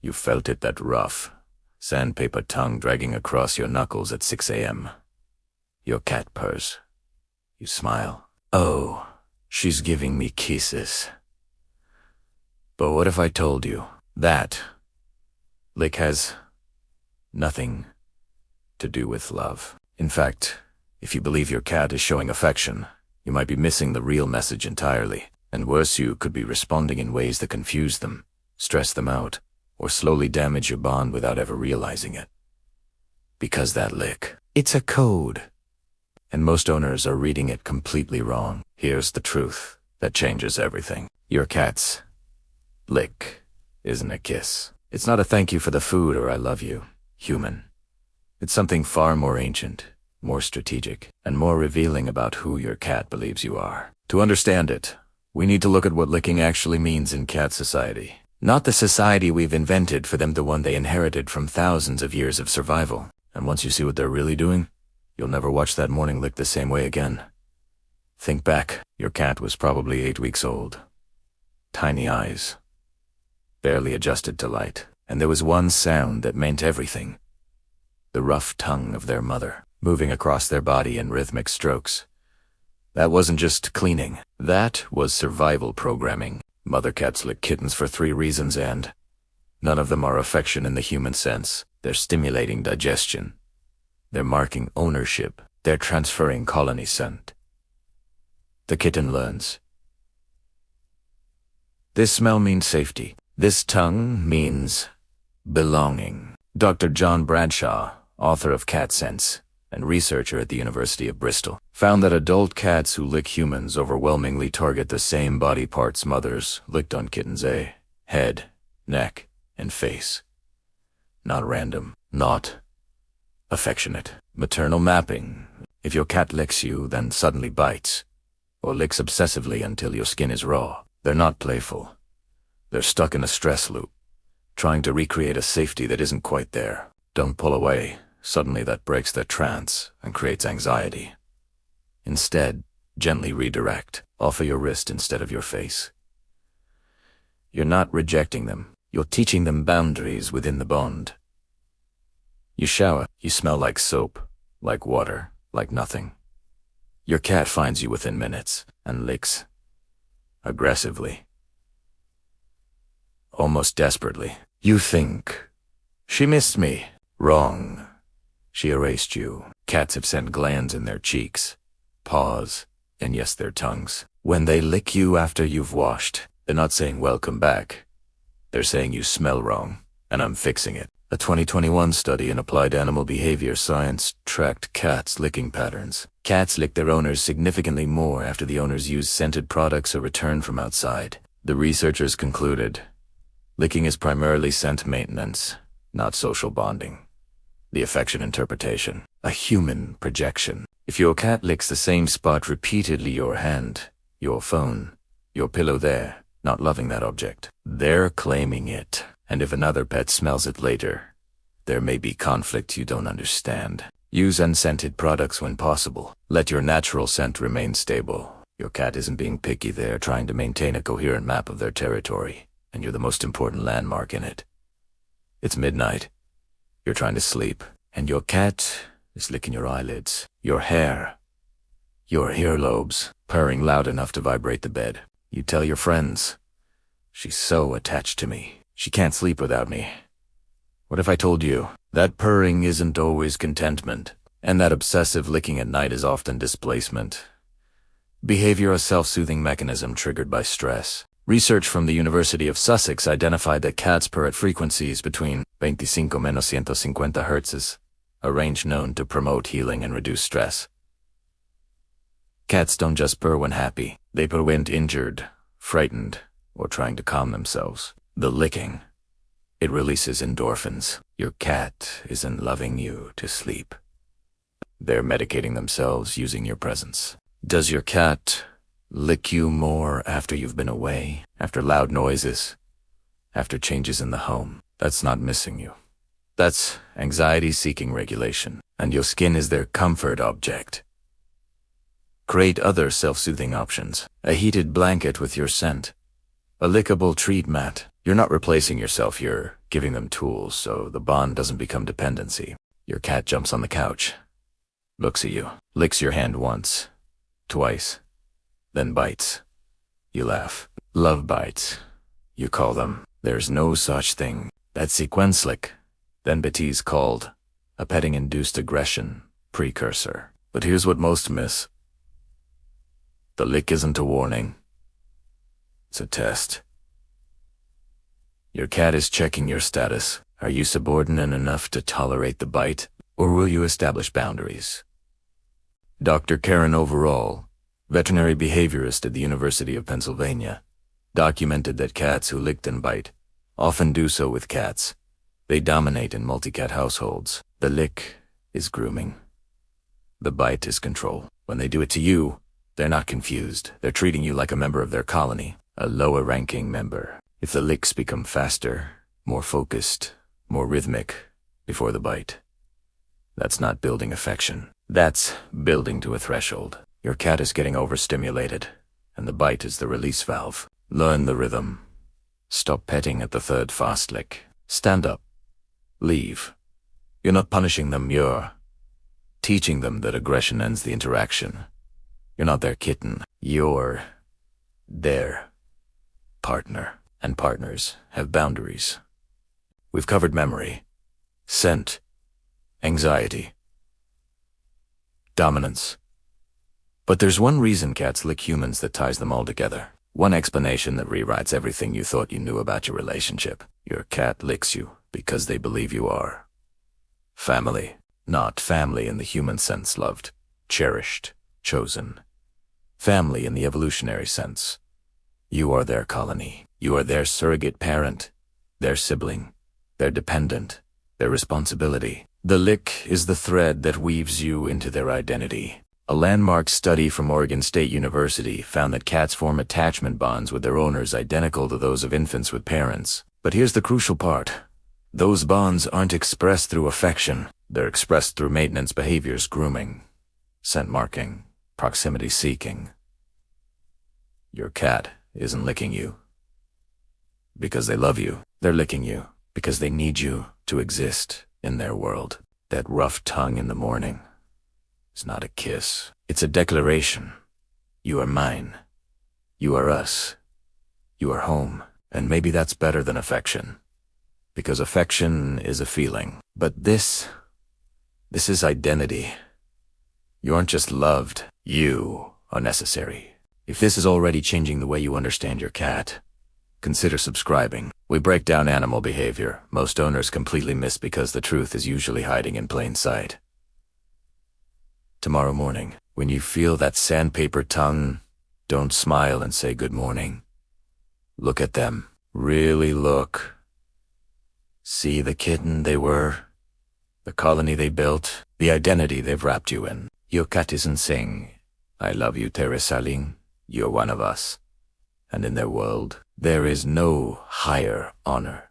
You felt it, that rough, sandpaper tongue dragging across your knuckles at 6 a.m. Your cat purrs. You smile. Oh, she's giving me kisses. But what if I told you that lick has nothing to do with love? In fact, if you believe your cat is showing affection, you might be missing the real message entirely. And worse, you could be responding in ways that confuse them, stress them out, or slowly damage your bond without ever realizing it. Because that lick, it's a code. And most owners are reading it completely wrong. Here's the truth that changes everything. Your cat's lick isn't a kiss. It's not a thank you for the food or I love you, human. It's something far more ancient, more strategic, and more revealing about who your cat believes you are. To understand it, we need to look at what licking actually means in cat society. Not the society we've invented for them, the one they inherited from thousands of years of survival. And once you see what they're really doing, you'll never watch that morning lick the same way again. Think back. Your cat was probably 8 weeks old. Tiny eyes, barely adjusted to light. And there was one sound that meant everything. The rough tongue of their mother, moving across their body in rhythmic strokes. That wasn't just cleaning. That was survival programming. Mother cats lick kittens for 3 reasons, and none of them are affection in the human sense. They're stimulating digestion. They're marking ownership. They're transferring colony scent. The kitten learns. This smell means safety. This tongue means belonging. Dr. John Bradshaw, author of Cat Sense and researcher at the University of Bristol, found that adult cats who lick humans overwhelmingly target the same body parts mothers licked on kittens: head, neck, and face. Not random, not affectionate. Maternal mapping. If your cat licks you, then suddenly bites, or licks obsessively until your skin is raw, they're not playful. They're stuck in a stress loop, trying to recreate a safety that isn't quite there. Don't pull away. Suddenly that breaks their trance and creates anxiety. Instead, gently redirect. Offer your wrist instead of your face. You're not rejecting them. You're teaching them boundaries within the bond. You shower. You smell like soap, like water, like nothing. Your cat finds you within minutes and licks aggressively, almost desperately. You think, she missed me. Wrong. She erased you. Cats have scent glands in their cheeks, paws, and yes, their tongues. When they lick you after you've washed, they're not saying welcome back. They're saying you smell wrong, and I'm fixing it. A 2021 study in applied animal behavior science tracked cats' licking patterns. Cats lick their owners significantly more after the owners use scented products or return from outside. The researchers concluded, licking is primarily scent maintenance, not social bonding. The affection interpretation, a human projection. If your cat licks the same spot repeatedly, your hand, your phone, your pillow, there, not loving that object, they're claiming it. And if another pet smells it later, there may be conflict you don't understand. Use unscented products when possible. Let your natural scent remain stable. Your cat isn't being picky, they're trying to maintain a coherent map of their territory, and you're the most important landmark in it. It's midnight. You're trying to sleep, and your cat is licking your eyelids, your hair, your earlobes, purring loud enough to vibrate the bed. You tell your friends, she's so attached to me. She can't sleep without me. What if I told you that purring isn't always contentment, and that obsessive licking at night is often displacement? Behavior, a self-soothing mechanism triggered by stress. Research from the University of Sussex identified that cats purr at frequencies between 25–150 Hz, a range known to promote healing and reduce stress. Cats don't just purr when happy. They purr when injured, frightened, or trying to calm themselves. The licking, it releases endorphins. Your cat isn't loving you to sleep. They're medicating themselves using your presence. Does your cat lick you more after you've been away, after loud noises, after changes in the home? That's not missing you. That's anxiety-seeking regulation, and your skin is their comfort object. Create other self-soothing options. A heated blanket with your scent. A lickable treat mat. You're not replacing yourself, you're giving them tools so the bond doesn't become dependency. Your cat jumps on the couch, looks at you, licks your hand once, twice, then bites. You laugh. Love bites, you call them. There's no such thing. That's sequence-like. Then Betty's called a petting-induced aggression precursor. But here's what most miss. The lick isn't a warning. It's a test. Your cat is checking your status. Are you subordinate enough to tolerate the bite, or will you establish boundaries? Dr. Karen Overall, veterinary behaviorist at the University of Pennsylvania, documented that cats who lick and bite often do so with cats. They dominate in multi-cat households. The lick is grooming. The bite is control. When they do it to you, they're not confused. They're treating you like a member of their colony, a lower-ranking member. If the licks become faster, more focused, more rhythmic before the bite, that's not building affection. That's building to a threshold. Your cat is getting overstimulated, and the bite is the release valve. Learn the rhythm. Stop petting at the third fast lick. Stand up. Leave. You're not punishing them, you're teaching them that aggression ends the interaction. You're not their kitten. You're their partner. And partners have boundaries. We've covered memory, scent, anxiety, dominance. But there's one reason cats lick humans that ties them all together. One explanation that rewrites everything you thought you knew about your relationship. Your cat licks you because they believe you are family. Not family in the human sense, loved, cherished, chosen. Family in the evolutionary sense. You are their colony. You are their surrogate parent, their sibling, their dependent, their responsibility. The lick is the thread that weaves you into their identity. A landmark study from Oregon State University found that cats form attachment bonds with their owners identical to those of infants with parents. But here's the crucial part. Those bonds aren't expressed through affection. They're expressed through maintenance behaviors, grooming, scent marking, proximity seeking. Your cat isn't licking you because they love you. They're licking you because they need you to exist in their world. That rough tongue in the morning is not a kiss. It's a declaration. You are mine. You are us. You are home. And maybe that's better than affection. Because affection is a feeling. But this is identity. You aren't just loved. You are necessary. If this is already changing the way you understand your cat, consider subscribing. We break down animal behavior most owners completely miss because the truth is usually hiding in plain sight. Tomorrow morning, when you feel that sandpaper tongue, don't smile and say good morning. Look at them. Really look. See the kitten they were, the colony they built, the identity they've wrapped you in. Your cat isn't saying, I love you, Teresaling. You're one of us. And in their world, there is no higher honor